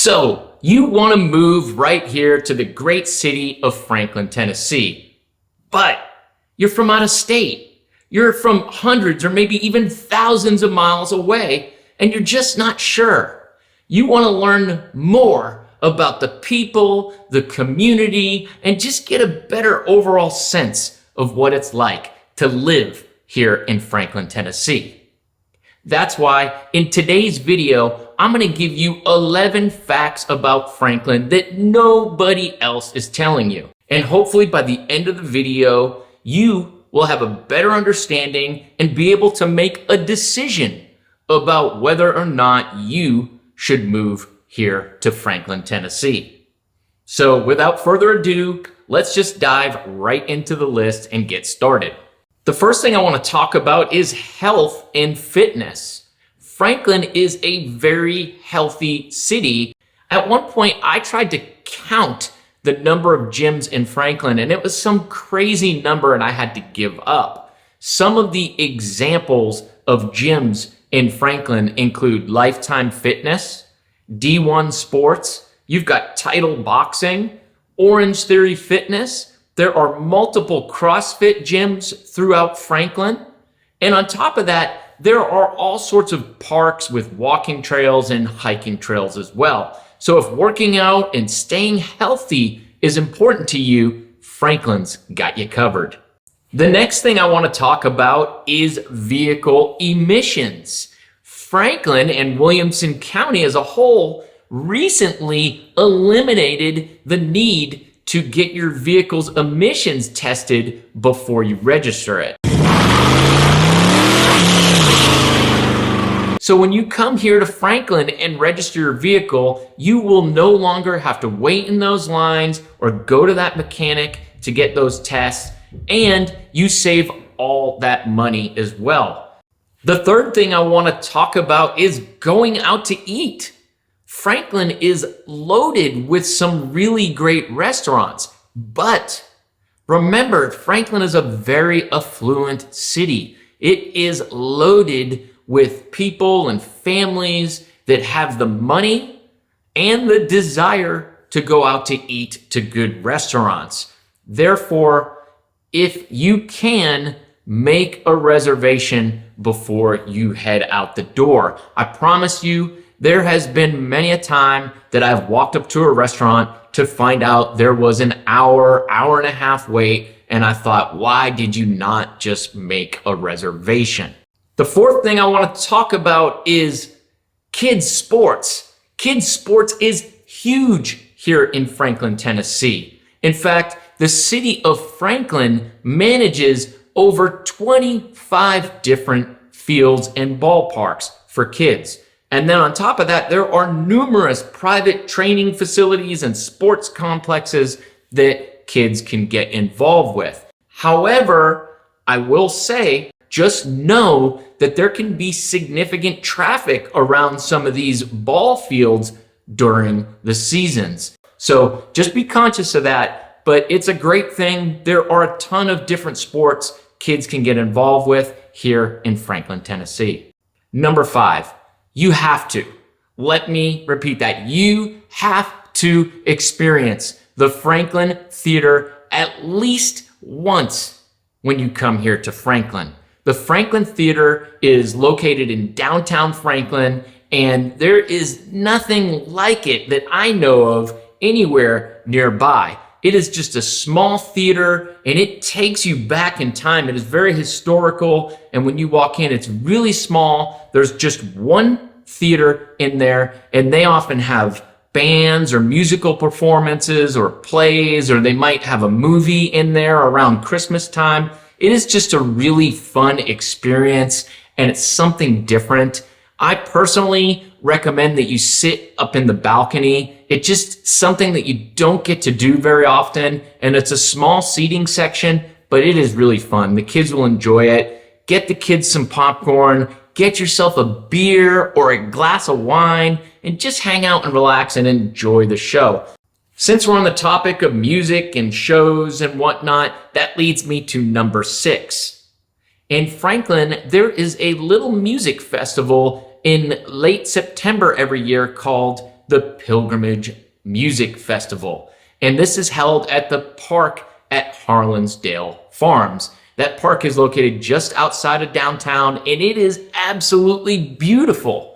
So you want to move right here to the great city of Franklin, Tennessee, but you're from out of state. You're from hundreds or maybe even thousands of miles away, and you're just not sure. You want to learn more about the people, the community, and just get a better overall sense of what it's like to live here in Franklin, Tennessee. That's why in today's video, I'm going to give you 11 facts about Franklin that nobody else is telling you. And hopefully by the end of the video, you will have a better understanding and be able to make a decision about whether or not you should move here to Franklin, Tennessee. So without further ado, let's just dive right into the list and get started. The first thing I want to talk about is health and fitness. Franklin is a very healthy city. At one point, I tried to count the number of gyms in Franklin, and it was some crazy number, and I had to give up. Some of the examples of gyms in Franklin include Lifetime Fitness, D1 Sports, you've got Title Boxing, Orange Theory Fitness. There are multiple CrossFit gyms throughout Franklin. And on top of that, there are all sorts of parks with walking trails and hiking trails as well. So if working out and staying healthy is important to you, Franklin's got you covered. The next thing I want to talk about is vehicle emissions. Franklin and Williamson County as a whole recently eliminated the need to get your vehicle's emissions tested before you register it. So when you come here to Franklin and register your vehicle, you will no longer have to wait in those lines or go to that mechanic to get those tests, and you save all that money as well. The third thing I want to talk about is going out to eat. Franklin is loaded with some really great restaurants, but remember, Franklin is a very affluent city. It is loaded with people and families that have the money and the desire to go out to eat to good restaurants. Therefore, if you can, make a reservation before you head out the door. I promise you, there has been many a time that I've walked up to a restaurant to find out there was an hour and a half wait, and I thought, why did you not just make a reservation? The fourth thing I want to talk about is kids sports. Kids sports is huge here in Franklin, Tennessee. In fact, the city of Franklin manages over 25 different fields and ballparks for kids. And then on top of that, there are numerous private training facilities and sports complexes that kids can get involved with. However, I will say, just know that there can be significant traffic around some of these ball fields during the seasons. So just be conscious of that, but it's a great thing. There are a ton of different sports kids can get involved with here in Franklin, Tennessee. Number 5. You have to. Let me repeat that. You have to experience the Franklin Theater at least once when you come here to Franklin. The Franklin Theater is located in downtown Franklin, and there is nothing like it that I know of anywhere nearby. It is just a small theater, and it takes you back in time. It is very historical, and when you walk in, it's really small. There's just one theater in there, and they often have bands or musical performances or plays, or they might have a movie in there around Christmas time. It is just a really fun experience, and it's something different. I personally recommend that you sit up in the balcony. It's just something that you don't get to do very often, and it's a small seating section, but it is really fun. The kids will enjoy it. Get the kids some popcorn, get yourself a beer or a glass of wine, and just hang out and relax and enjoy the show. Since we're on the topic of music and shows and whatnot, that leads me to number 6. In Franklin, there is a little music festival in late September every year called the Pligrimage Music Festival. And this is held at the park at Harlansdale Farms. That park is located just outside of downtown, and it is absolutely beautiful.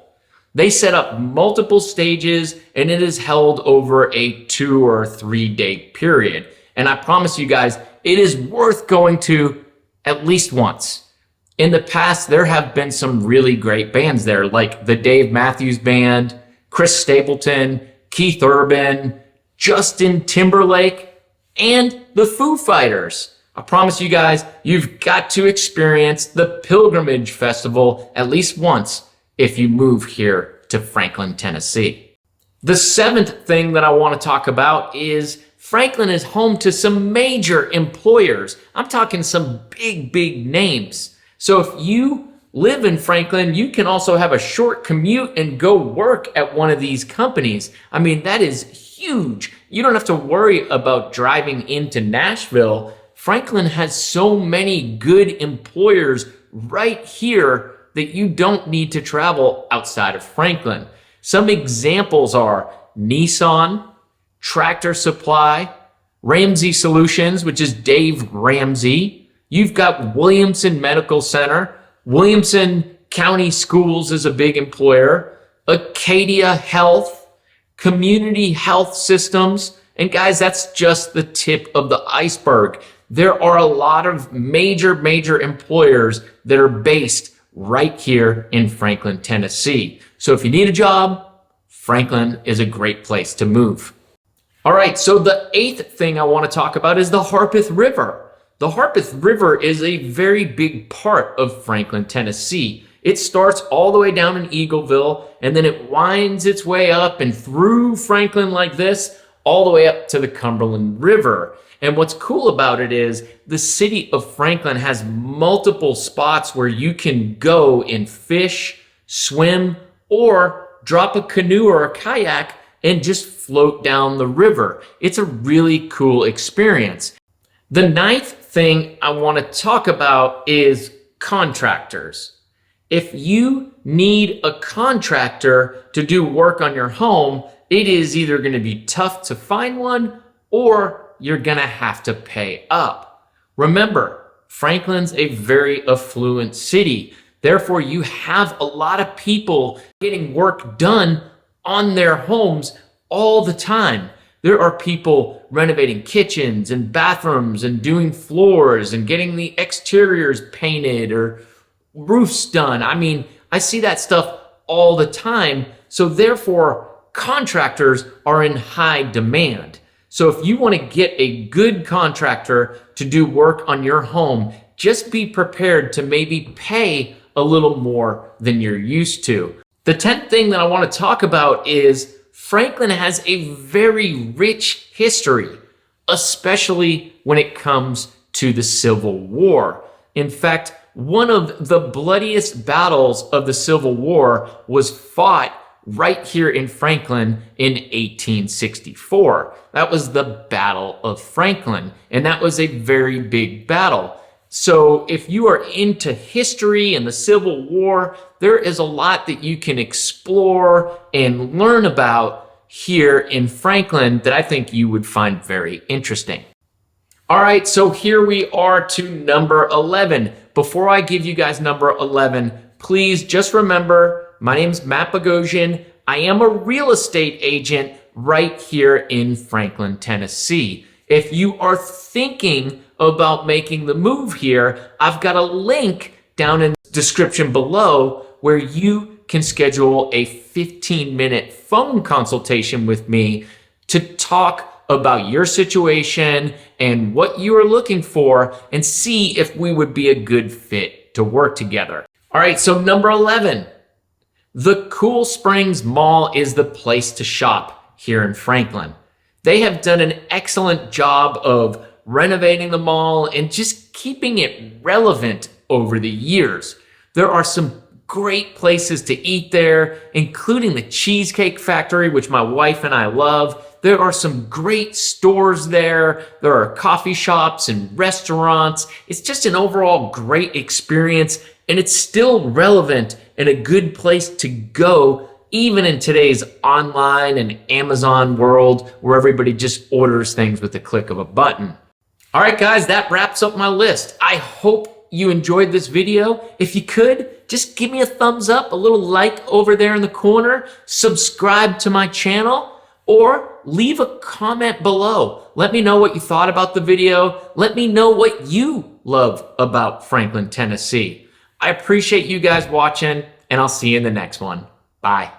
They set up multiple stages, and it is held over a 2 or 3 day period. And I promise you guys, it is worth going to at least once. In the past, there have been some really great bands there, like the Dave Matthews Band, Chris Stapleton, Keith Urban, Justin Timberlake, and the Foo Fighters. I promise you guys, you've got to experience the Pligrimage Festival at least once if you move here to Franklin, Tennessee. The 7th thing that I want to talk about is Franklin is home to some major employers. I'm talking some big names. So if you live in Franklin, you can also have a short commute and go work at one of these companies. I mean, that is huge. You don't have to worry about driving into Nashville. Franklin has so many good employers right here that you don't need to travel outside of Franklin. Some examples are Nissan, Tractor Supply, Ramsey Solutions, which is Dave Ramsey. You've got Williamson Medical Center. Williamson County Schools is a big employer. Acadia Health, Community Health Systems. And guys, that's just the tip of the iceberg. There are a lot of major employers that are based right here in Franklin, Tennessee. So if you need a job, Franklin is a great place to move. All right, so the 8th thing I want to talk about is the Harpeth River. The Harpeth River is a very big part of Franklin, Tennessee. It starts all the way down in Eagleville, and then it winds its way up and through Franklin like this, all the way up to the Cumberland River. And what's cool about it is the city of Franklin has multiple spots where you can go and fish, swim, or drop a canoe or a kayak and just float down the river. It's a really cool experience. The 9th thing I want to talk about is contractors. If you need a contractor to do work on your home, it is either going to be tough to find one or you're going to have to pay up. Remember, Franklin's a very affluent city. Therefore, you have a lot of people getting work done on their homes all the time. There are people renovating kitchens and bathrooms and doing floors and getting the exteriors painted or roofs done. I mean, I see that stuff all the time. So therefore, contractors are in high demand. So if you want to get a good contractor to do work on your home, just be prepared to maybe pay a little more than you're used to. The 10th thing that I want to talk about is Franklin has a very rich history, especially when it comes to the Civil War. In fact, one of the bloodiest battles of the Civil War was fought right here in Franklin in 1864. That was the Battle of Franklin, and that was a very big battle. So if you are into history and the Civil War, there is a lot that you can explore and learn about here in Franklin that I think you would find very interesting. All right, so here we are to number 11. Before I give you guys number 11, please just remember, my name's Matt Bogosian. I am a real estate agent right here in Franklin, Tennessee. If you are thinking about making the move here, I've got a link down in the description below where you can schedule a 15-minute phone consultation with me to talk about your situation and what you are looking for and see if we would be a good fit to work together. All right, so number 11, the Cool Springs Mall is the place to shop here in Franklin. They have done an excellent job of renovating the mall and just keeping it relevant over the years. There are some great places to eat there, including the Cheesecake Factory, which my wife and I love. There are some great stores there. There are coffee shops and restaurants. It's just an overall great experience, and it's still relevant and a good place to go even in today's online and Amazon world where everybody just orders things with the click of a button. All right, guys, that wraps up my list. I hope you enjoyed this video. If you could, just give me a thumbs up, a little like over there in the corner, subscribe to my channel, or leave a comment below. Let me know what you thought about the video. Let me know what you love about Franklin, Tennessee. I appreciate you guys watching, and I'll see you in the next one. Bye.